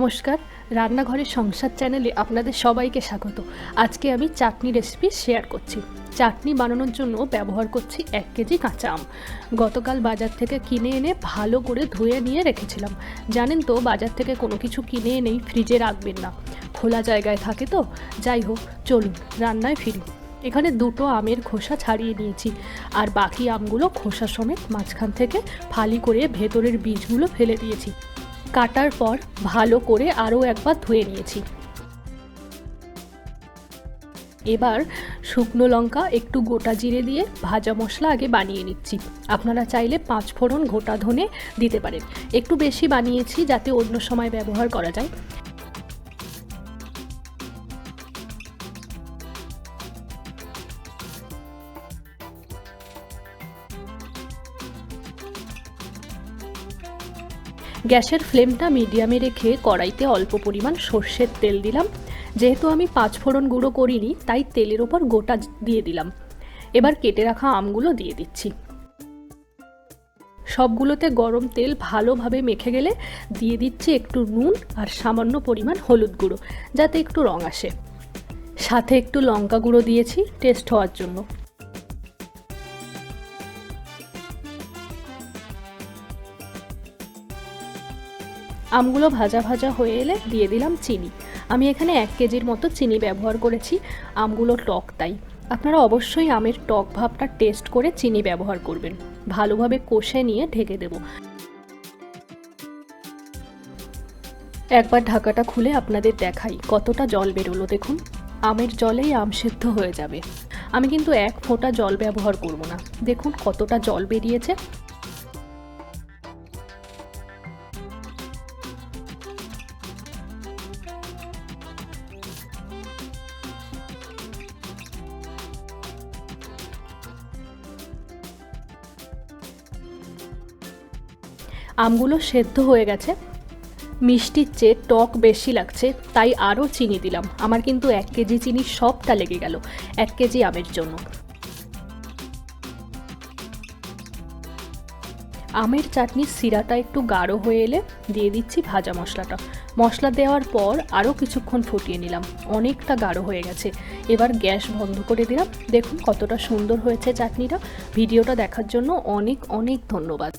নমস্কার, রান্নাঘরের সংসার চ্যানেলে আপনাদের সবাইকে স্বাগত। আজকে আমি চাটনি রেসিপি শেয়ার করছি। চাটনি বানানোর জন্য ব্যবহার করছি 1 কেজি কাঁচা আম। গতকাল বাজার থেকে কিনে এনে ভালো করে ধুয়ে নিয়ে রেখেছিলাম। জানেন তো, বাজার থেকে কোনো কিছু কিনে এনেই ফ্রিজে রাখবেন না, খোলা জায়গায় থাকে তো। যাই হোক, চলুন রান্নায় ফিরি। এখানে 2টো আমের খোসা ছাড়িয়ে নিয়েছি, আর বাকি আমগুলো খোসা সমেত মাঝখান থেকে ফালি করে ভেতরের বীজগুলো ফেলে দিয়েছি। কাটার পর ভালো করে আরও একবার ধুয়ে নিয়েছি। এবার শুকনো লঙ্কা, একটু গোটা জিরে দিয়ে ভাজা মশলা আগে বানিয়ে নিচ্ছি। আপনারা চাইলে 5 ফোড়ন গোটা ধনে দিতে পারেন। একটু বেশি বানিয়েছি যাতে অন্য সময় ব্যবহার করা যায়। গ্যাসের ফ্লেমটা মিডিয়ামে রেখে কড়াইতে অল্প পরিমাণ সর্ষের তেল দিলাম। যেহেতু আমি 5 ফোড়ন গুঁড়ো করিনি, তাই তেলের ওপর গোটা দিয়ে দিলাম। এবার কেটে রাখা আমগুলো দিয়ে দিচ্ছি। সবগুলোতে গরম তেল ভালোভাবে মেখে গেলে দিয়ে দিচ্ছি একটু নুন আর সামান্য পরিমাণ হলুদ গুঁড়ো, যাতে একটু রং আসে। সাথে একটু লঙ্কা গুঁড়ো দিয়েছি টেস্ট হওয়ার জন্য। আমগুলো ভাজা ভাজা হয়ে এলে দিয়ে দিলাম চিনি। আমি এখানে 1 কেজির মতো চিনি ব্যবহার করেছি। আমগুলো টক, তাই আপনারা অবশ্যই আমের টক ভাবটা টেস্ট করে চিনি ব্যবহার করবেন। ভালোভাবে কষে নিয়ে ঢেকে দেব। একবার ঢাকাটা খুলে আপনাদের দেখাই কতটা জল বেরোলো। দেখুন, আমের জলেই আম সেদ্ধ হয়ে যাবে। আমি কিন্তু 1 ফোঁটা জল ব্যবহার করব না। দেখুন কতটা জল বেরিয়েছে। আমগুলো সেদ্ধ হয়ে গেছে। মিষ্টির চেয়ে টক বেশি লাগছে, তাই আরও চিনি দিলাম। আমার কিন্তু 1 কেজি চিনি সবটা লেগে গেল 1 কেজি আমের জন্য। আমের চাটনির শিরাটা একটু গাঢ় হয়ে এলে দিয়ে দিচ্ছি ভাজা মশলাটা। মশলা দেওয়ার পর আরও কিছুক্ষণ ফুটিয়ে নিলাম। অনেকটা গাঢ় হয়ে গেছে। এবার গ্যাস বন্ধ করে দিলাম। দেখুন কতটা সুন্দর হয়েছে চাটনিটা। ভিডিওটা দেখার জন্য অনেক অনেক ধন্যবাদ।